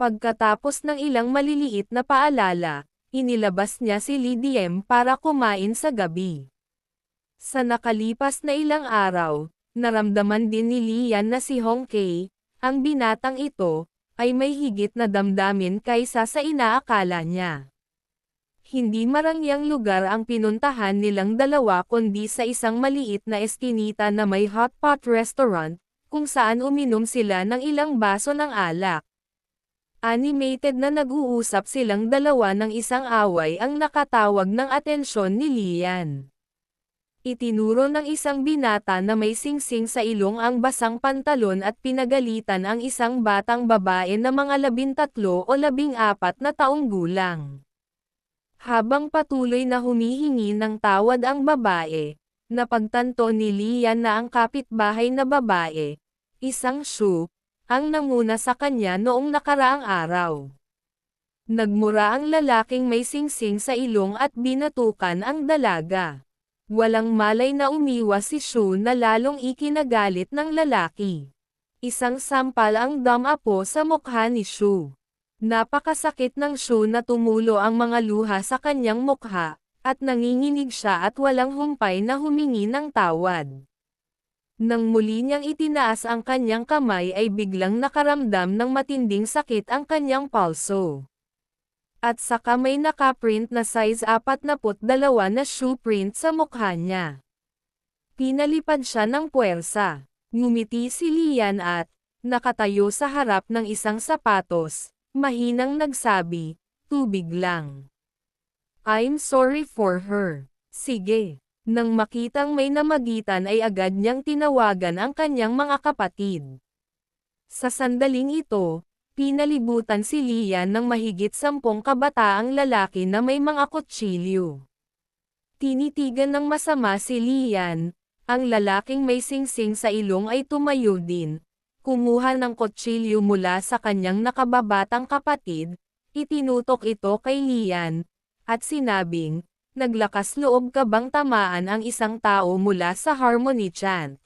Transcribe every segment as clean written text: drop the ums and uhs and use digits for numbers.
Pagkatapos ng ilang maliliit na paalala, inilabas niya si Lee Diem para kumain sa gabi. Sa nakalipas na ilang araw, naramdaman din ni Lian na si Hong Kei, ang binatang ito, ay may higit na damdamin kaysa sa inaakala niya. Hindi marangyang lugar ang pinuntahan nilang dalawa kundi sa isang maliit na eskinita na may hotpot restaurant, kung saan uminom sila ng ilang baso ng alak. Animated na nag-uusap silang dalawa ng isang away ang nakatawag ng atensyon ni Lian. Itinuro ng isang binata na may singsing sa ilong ang basang pantalon at pinagalitan ang isang batang babae na mga 13 o 14 na taong gulang. Habang patuloy na humihingi ng tawad ang babae, napagtanto ni Lian na ang kapitbahay na babae, isang Shu, ang nanguna sa kanya noong nakaraang araw. Nagmura ang lalaking may singsing sa ilong at binatukan ang dalaga. Walang malay na umiwas si Shu na lalong ikinagalit ng lalaki. Isang sampal ang damapo sa mukha ni Shu. Napakasakit ng Shu na tumulo ang mga luha sa kanyang mukha, at nanginginig siya at walang humpay na humingi ng tawad. Nang muli niyang itinaas ang kanyang kamay ay biglang nakaramdam ng matinding sakit ang kanyang palso. At saka may nakaprint na size 42 na shoe print sa mukha niya. Pinalipad siya ng puwersa. Ngumiti si Lian at, nakatayo sa harap ng isang sapatos, mahinang nagsabi, tubig lang. I'm sorry for her. Sige. Nang makitang may namagitan ay agad niyang tinawagan ang kanyang mga kapatid. Sa sandaling ito, pinalibutan si Lian ng mahigit 10 kabataang lalaki na may mga kutsilyo. Tinitigan ng masama si Lian, ang lalaking may singsing sa ilong ay tumayo din, kumuha ng kutsilyo mula sa kanyang nakababatang kapatid, itinutok ito kay Lian, at sinabing, naglakas loob ka bang tamaan ang isang tao mula sa Harmony Chant?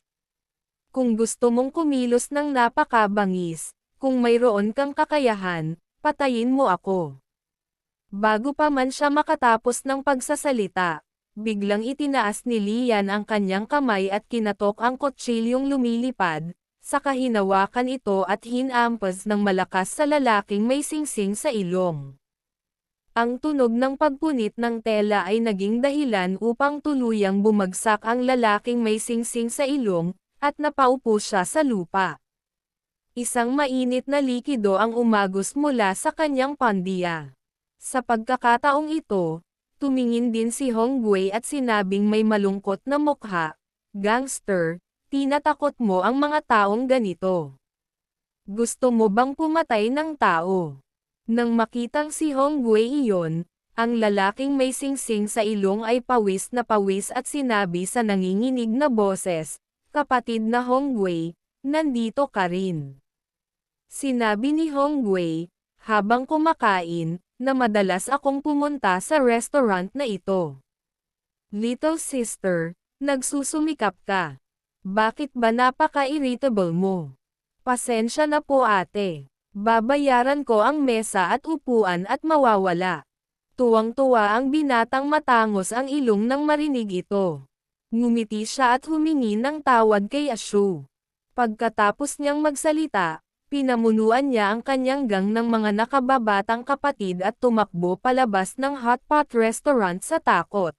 Kung gusto mong kumilos ng napakabangis, kung mayroon kang kakayahan, patayin mo ako. Bago pa man siya makatapos ng pagsasalita, biglang itinaas ni Lian ang kanyang kamay at kinatok ang kutsilyong lumilipad, saka hinawakan ito at hinampas ng malakas sa lalaking may singsing sa ilong. Ang tunog ng pagpunit ng tela ay naging dahilan upang tuluyang bumagsak ang lalaking may singsing sa ilong, at napaupo siya sa lupa. Isang mainit na likido ang umagos mula sa kanyang pandiya. Sa pagkakataong ito, tumingin din si Hong Wei at sinabing may malungkot na mukha, gangster, tinatakot mo ang mga taong ganito. Gusto mo bang pumatay ng tao? Nang makitang si Hong Wei iyon, ang lalaking may singsing sa ilong ay pawis na pawis at sinabi sa nanginginig na boses, kapatid na Hong Wei, nandito ka rin. Sinabi ni Hong Wei, habang kumakain, na madalas akong pumunta sa restaurant na ito. Little sister, nagsusumikap ka. Bakit ba napaka-irritable mo? Pasensya na po ate. Babayaran ko ang mesa at upuan at mawawala. Tuwang-tuwa ang binatang matangos ang ilong nang marinig ito. Ngumiti siya at humingi ng tawad kay Ashu. Pagkatapos niyang magsalita, pinamunuan niya ang kanyang gang ng mga nakababatang kapatid at tumakbo palabas ng hotpot restaurant sa takot.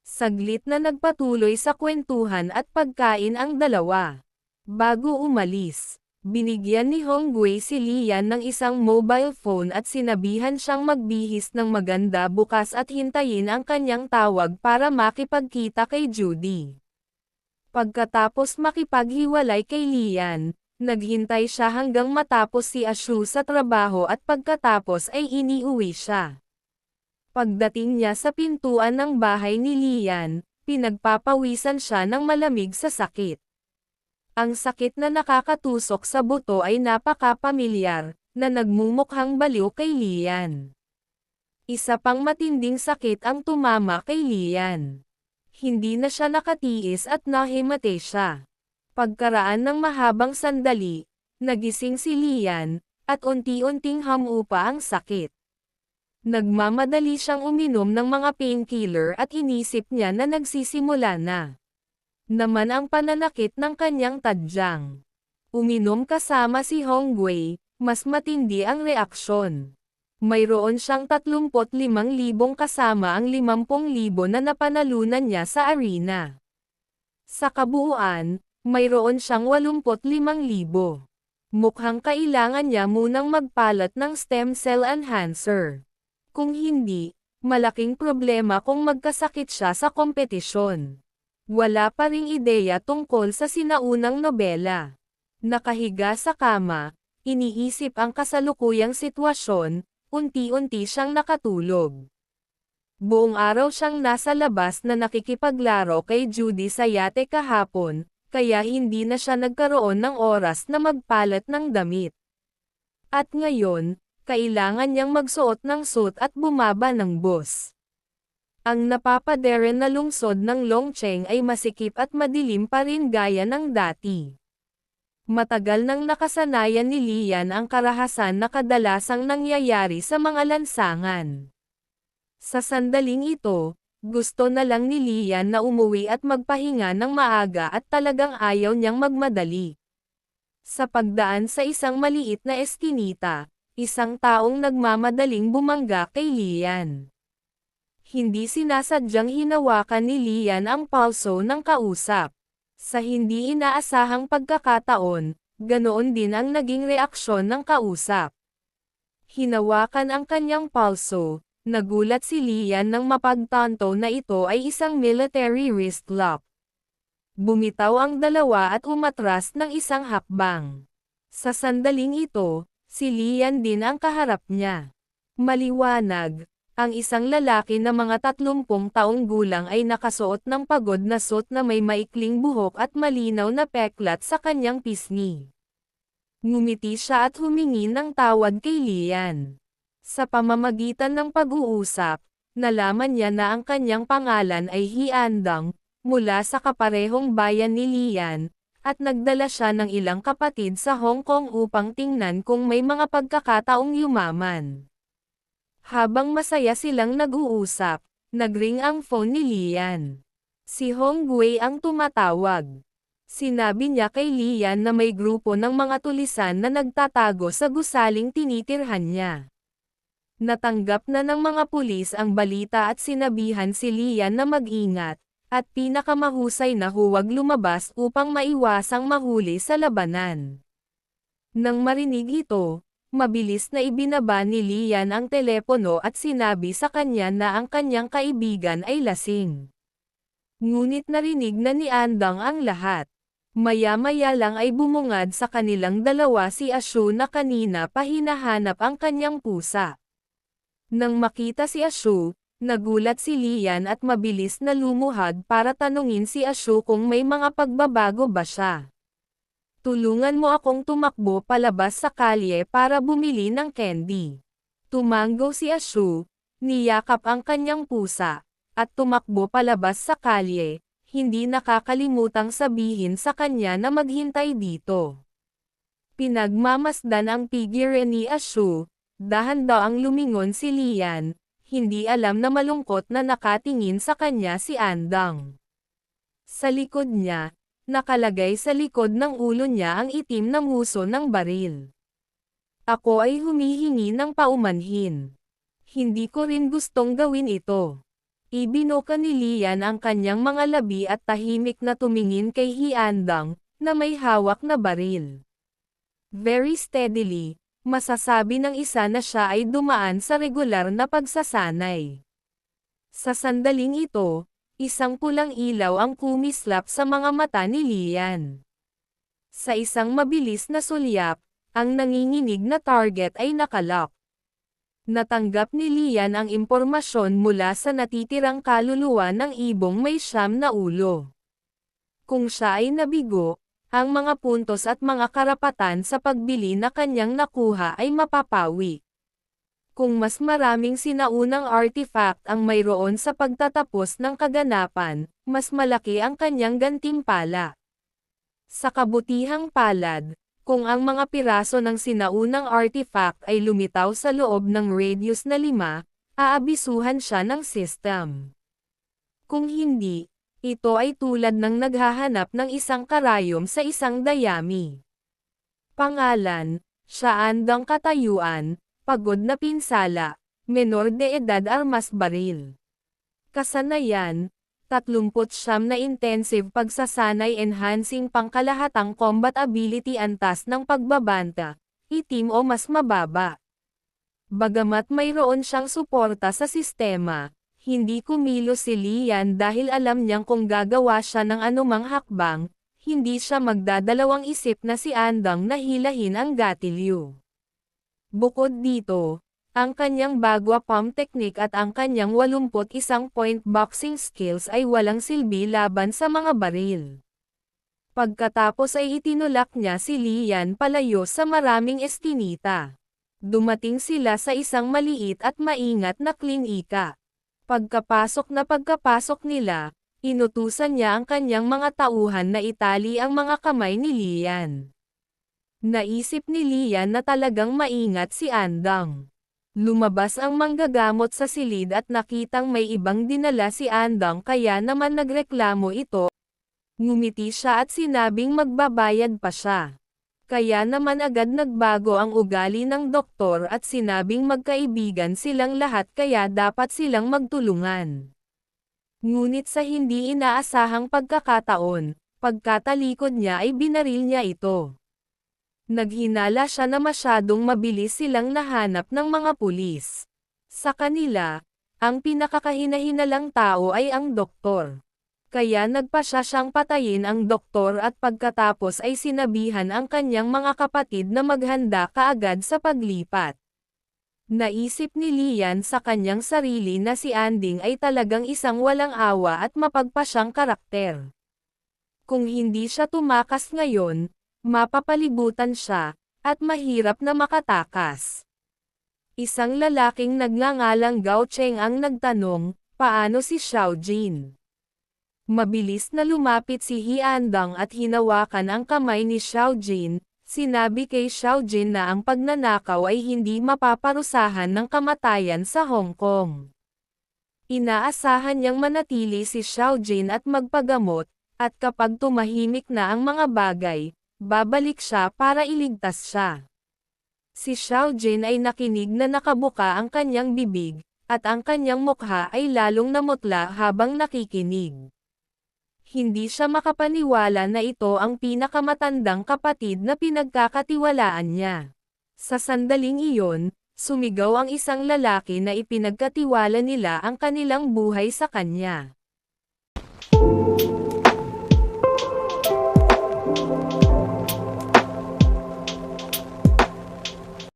Saglit na nagpatuloy sa kwentuhan at pagkain ang dalawa. Bago umalis, binigyan ni Hong Wei si Lian ng isang mobile phone at sinabihan siyang magbihis ng maganda bukas at hintayin ang kanyang tawag para makipagkita kay Judy. Pagkatapos makipaghiwalay kay Lian, naghintay siya hanggang matapos si Ashu sa trabaho at pagkatapos ay iniuwi siya. Pagdating niya sa pintuan ng bahay ni Lian, pinagpapawisan siya ng malamig sa sakit. Ang sakit na nakakatusok sa buto ay napaka-pamilyar, na nagmumukhang baliw kay Lian. Isa pang matinding sakit ang tumama kay Lian. Hindi na siya nakatiis at nahimate siya. Pagkaraan ng mahabang sandali, nagising si Lian, at unti-unting humupa ang sakit. Nagmamadali siyang uminom ng mga painkiller at inisip niya na nagsisimula na naman ang pananakit ng kanyang tadyang. Uminom kasama si Hongwei, mas matindi ang reaksyon. Mayroon siyang 35,000 kasama ang 50,000 na napanalunan niya sa arena. Sa kabuuan, mayroon siyang 85,000. Mukhang kailangan niya munang magpalat ng stem cell enhancer. Kung hindi, malaking problema kung magkasakit siya sa kompetisyon. Wala pa ring ideya tungkol sa sinaunang nobela. Nakahiga sa kama, iniisip ang kasalukuyang sitwasyon, unti-unti siyang nakatulog. Buong araw siyang nasa labas na nakikipaglaro kay Judy sa yate kahapon, kaya hindi na siya nagkaroon ng oras na magpalat ng damit. At ngayon, kailangan niyang magsuot ng suit at bumaba ng bus. Ang napapadere na lungsod ng Longcheng ay masikip at madilim pa rin gaya ng dati. Matagal nang nakasanayan ni Lian ang karahasan na kadalasang nangyayari sa mga lansangan. Sa sandaling ito, gusto na lang ni Lian na umuwi at magpahinga ng maaga at talagang ayaw niyang magmadali. Sa pagdaan sa isang maliit na eskinita, isang taong nagmamadaling bumangga kay Lian. Hindi sinasadyang hinawakan ni Lian ang palso ng kausap. Sa hindi inaasahang pagkakataon, ganoon din ang naging reaksyon ng kausap. Hinawakan ang kanyang palso, nagulat si Lian nang mapagtanto na ito ay isang military wrist lock. Bumitaw ang dalawa at umatras ng isang hakbang. Sa sandaling ito, si Lian din ang kaharap niya. Maliwanag, ang isang lalaki na mga 30 taong gulang ay nakasuot ng pagod na suit na may maikling buhok at malinaw na peklat sa kanyang pisngi. Ngumiti siya at humingi ng tawad kay Lian. Sa pamamagitan ng pag-uusap, nalaman niya na ang kanyang pangalan ay Hyandang, mula sa kaparehong bayan ni Lian, at nagdala siya ng ilang kapatid sa Hong Kong upang tingnan kung may mga pagkakataong yumaman. Habang masaya silang nag-uusap, nagring ang phone ni Lian. Si Hongwei ang tumatawag. Sinabi niya kay Lian na may grupo ng mga tulisan na nagtatago sa gusaling tinitirhan niya. Natanggap na ng mga pulis ang balita at sinabihan si Lian na mag-ingat, at pinakamahusay na huwag lumabas upang maiwasang mahuli sa labanan. Nang marinig ito, mabilis na ibinaba ni Lian ang telepono at sinabi sa kanya na ang kanyang kaibigan ay lasing. Ngunit narinig na ni Andang ang lahat. Maya-maya lang ay bumungad sa kanilang dalawa si Ashu na kanina pa hinahanap ang kanyang pusa. Nang makita si Ashu, nagulat si Lian at mabilis na lumuhad para tanungin si Ashu kung may mga pagbabago ba siya. Tulungan mo akong tumakbo palabas sa kalye para bumili ng candy. Tumango si Ashu, niyakap ang kanyang pusa, at tumakbo palabas sa kalye, hindi nakakalimutang sabihin sa kanya na maghintay dito. Pinagmamasdan ang pigire ni Ashu, dahan daw ang lumingon si Lian, hindi alam na malungkot na nakatingin sa kanya si Andang. Sa likod niya, nakalagay sa likod ng ulo niya ang itim na nguso ng baril. Ako ay humihingi ng paumanhin. Hindi ko rin gustong gawin ito. Ibinoka ni Lian ang kanyang mga labi at tahimik na tumingin kay Hyandang, na may hawak na baril. Very steadily, masasabi ng isa na siya ay dumaan sa regular na pagsasanay. Sa sandaling ito, isang pulang ilaw ang kumislap sa mga mata ni Lian. Sa isang mabilis na sulyap, ang nanginginig na target ay nakalock. Natanggap ni Lian ang impormasyon mula sa natitirang kaluluwa ng ibong may 9 na ulo. Kung siya ay nabigo, ang mga puntos at mga karapatan sa pagbili na kanyang nakuha ay mapapawi. Kung mas maraming sinaunang artifact ang mayroon sa pagtatapos ng kaganapan, mas malaki ang kanyang gantimpala. Sa kabutihang palad, Kung ang mga piraso ng sinaunang artifact ay lumitaw sa loob ng radius na 5, aabisuhan siya ng system. Kung hindi, ito ay tulad ng naghahanap ng isang karayom sa isang dayami. Pangalan, siya Andang katayuan, pagod na pinsala, menor de edad armas baril. Kasanayan, 39 na intensive pagsasanay enhancing pangkalahatang combat ability antas ng pagbabanta, itim o mas mababa. Bagamat mayroon siyang suporta sa sistema, hindi kumilos si Lian dahil alam niyang kung gagawa siya ng anumang hakbang, hindi siya magdadalawang isip na si Andang na hilahin ang gatilyo. Bukod dito, ang kanyang bagwa palm technique at ang kanyang 81-point boxing skills ay walang silbi laban sa mga baril. Pagkatapos ay itinulak niya si Lian palayo sa maraming eskinita. Dumating sila sa isang maliit at maingat na klinika. Pagkapasok nila, inutusan niya ang kanyang mga tauhan na itali ang mga kamay ni Lian. Naisip ni Lian na talagang maingat si Andang. Lumabas ang manggagamot sa silid at nakitang may ibang dinala si Andang kaya naman nagreklamo ito. Ngumiti siya at sinabing magbabayad pa siya. Kaya naman agad nagbago ang ugali ng doktor at sinabing magkaibigan silang lahat kaya dapat silang magtulungan. Ngunit sa hindi inaasahang pagkakataon, pagkatalikod niya ay binaril niya ito. Naghinala siya na masyadong mabilis silang nahanap ng mga pulis. Sa kanila, ang pinakakahina-hinalang tao ay ang doktor. Kaya nagpasya siyang patayin ang doktor at pagkatapos ay sinabihan ang kanyang mga kapatid na maghanda kaagad sa paglipat. Naisip ni Lian sa kanyang sarili na si Anding ay talagang isang walang awa at mapagpasyang karakter. Kung hindi siya tumakas ngayon, mapapalibutan siya, at mahirap na makatakas. Isang lalaking nagngangalang Gao Cheng ang nagtanong, paano si Xiao Jin? Mabilis na lumapit si Hiandang at hinawakan ang kamay ni Xiao Jin, sinabi kay Xiao Jin na ang pagnanakaw ay hindi mapaparusahan ng kamatayan sa Hong Kong. Inaasahan niyang manatili si Xiao Jin at magpagamot, at kapag tumahimik na ang mga bagay, babalik siya para iligtas siya. Si Xiao Jin ay nakinig na nakabuka ang kanyang bibig, at ang kanyang mukha ay lalong namutla habang nakikinig. Hindi siya makapaniwala na ito ang pinakamatandang kapatid na pinagkakatiwalaan niya. Sa sandaling iyon, sumigaw ang isang lalaki na ipinagkatiwala nila ang kanilang buhay sa kanya.